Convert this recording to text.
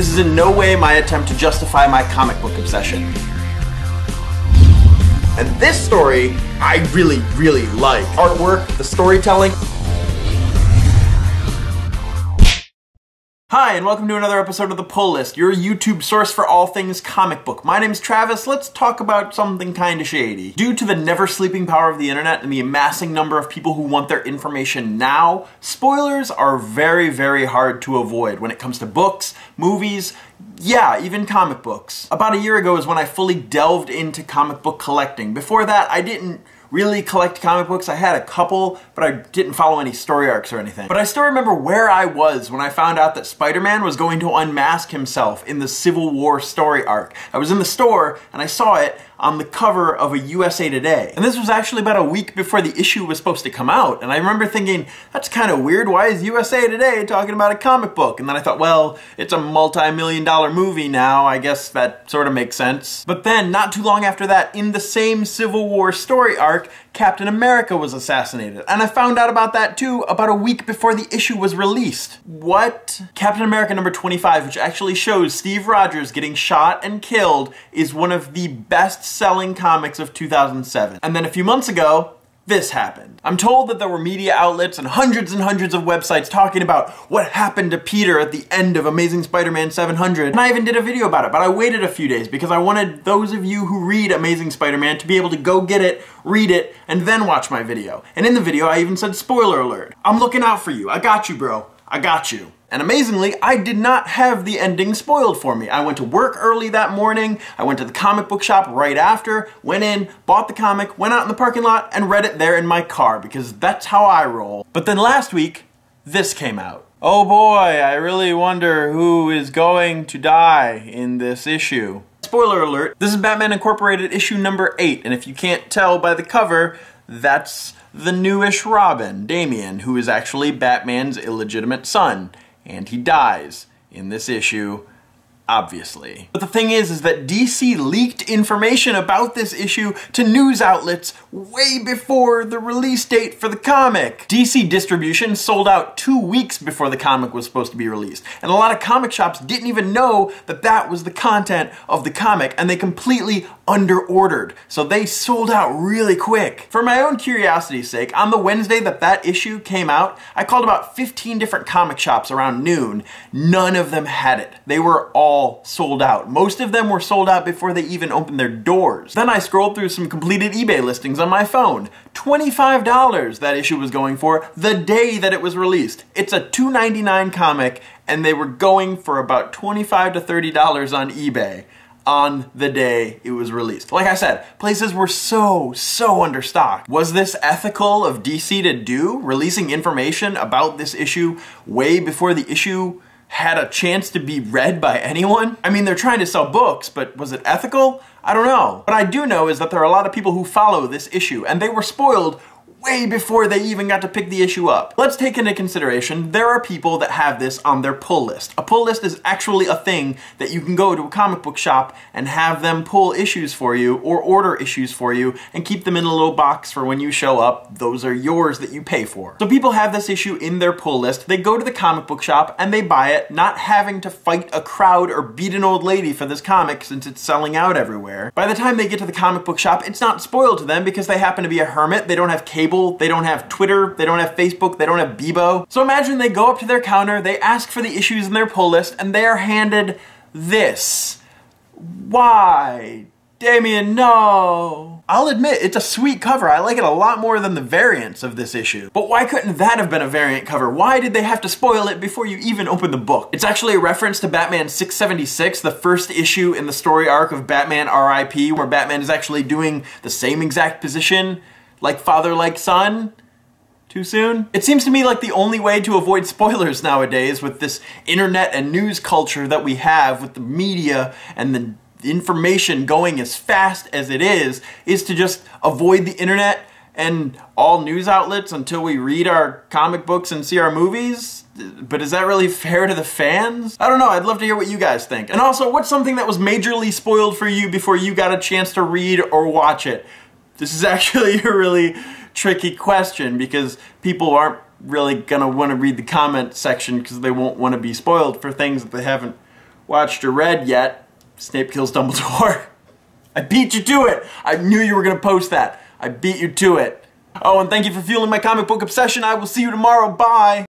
This is in no way my attempt to justify my comic book obsession. And this story, I really, really like. Artwork, the storytelling. Hi, and welcome to another episode of The Pull List, your YouTube source for all things comic book. My name's Travis. Let's talk about something kinda shady. Due to the never-sleeping power of the internet and the amassing number of people who want their information now, spoilers are very, very hard to avoid when it comes to books, movies, yeah, even comic books. About a year ago is when I fully delved into comic book collecting. Before that, I didn't really collect comic books. I had a couple, but I didn't follow any story arcs or anything. But I still remember where I was when I found out that Spider-Man was going to unmask himself in the Civil War story arc. I was in the store and I saw it on the cover of a USA Today. And this was actually about a week before the issue was supposed to come out. And I remember thinking, that's kind of weird. Why is USA Today talking about a comic book? And then I thought, well, it's a multi-million-dollar movie now. I guess that sort of makes sense. But then, not too long after that, in the same Civil War story arc, Captain America was assassinated. And I found out about that too about a week before the issue was released. What? Captain America number 25, which actually shows Steve Rogers getting shot and killed, is one of the best-selling comics of 2007. And then a few months ago, this happened. I'm told that there were media outlets and hundreds of websites talking about what happened to Peter at the end of Amazing Spider-Man 700, and I even did a video about it, but I waited a few days because I wanted those of you who read Amazing Spider-Man to be able to go get it, read it, and then watch my video. And in the video, I even said, spoiler alert. I'm looking out for you. I got you, bro. I got you. And amazingly, I did not have the ending spoiled for me. I went to work early that morning, I went to the comic book shop right after, went in, bought the comic, went out in the parking lot, and read it there in my car, because that's how I roll. But then last week, this came out. Oh boy, I really wonder who is going to die in this issue. Spoiler alert, this is Batman Incorporated issue number 8, and if you can't tell by the cover, that's the newish Robin, Damian, who is actually Batman's illegitimate son. And he dies in this issue, obviously. But the thing is that DC leaked information about this issue to news outlets way before the release date for the comic. DC distribution sold out 2 weeks before the comic was supposed to be released. And a lot of comic shops didn't even know that that was the content of the comic, and they completely under-ordered. So they sold out really quick. For my own curiosity's sake, on the Wednesday that issue came out, I called about 15 different comic shops around noon. None of them had it. They were all sold out. Most of them were sold out before they even opened their doors. Then I scrolled through some completed eBay listings on my phone. $25 that issue was going for the day that it was released. It's a $2.99 comic, and they were going for about $25 to $30 on eBay on the day it was released. Like I said, places were so understocked. Was this ethical of DC to do, releasing information about this issue way before the issue had a chance to be read by anyone? I mean, they're trying to sell books, but was it ethical? I don't know. What I do know is that there are a lot of people who follow this issue, and they were spoiled way before they even got to pick the issue up. Let's take into consideration there are people that have this on their pull list. A pull list is actually a thing that you can go to a comic book shop and have them pull issues for you or order issues for you and keep them in a little box for when you show up. Those are yours that you pay for. So people have this issue in their pull list. They go to the comic book shop and they buy it, not having to fight a crowd or beat an old lady for this comic since it's selling out everywhere. By the time they get to the comic book shop, it's not spoiled to them because they happen to be a hermit. They don't have cable. They don't have Twitter, they don't have Facebook, they don't have Bebo. So imagine they go up to their counter, they ask for the issues in their pull list, and they are handed this. Why? Damian, no. I'll admit, it's a sweet cover. I like it a lot more than the variants of this issue. But why couldn't that have been a variant cover? Why did they have to spoil it before you even open the book? It's actually a reference to Batman 676, the first issue in the story arc of Batman R.I.P., where Batman is actually doing the same exact position, like father, like son. Too soon? It seems to me like the only way to avoid spoilers nowadays with this internet and news culture that we have with the media and the information going as fast as it is to just avoid the internet and all news outlets until we read our comic books and see our movies? But is that really fair to the fans? I don't know, I'd love to hear what you guys think. And also, what's something that was majorly spoiled for you before you got a chance to read or watch it? This is actually a really tricky question because people aren't really gonna want to read the comment section because they won't want to be spoiled for things that they haven't watched or read yet, Snape kills Dumbledore. I beat you to it. I knew you were gonna post that. I beat you to it. Oh, and thank you for fueling my comic book obsession. I will see you tomorrow. Bye.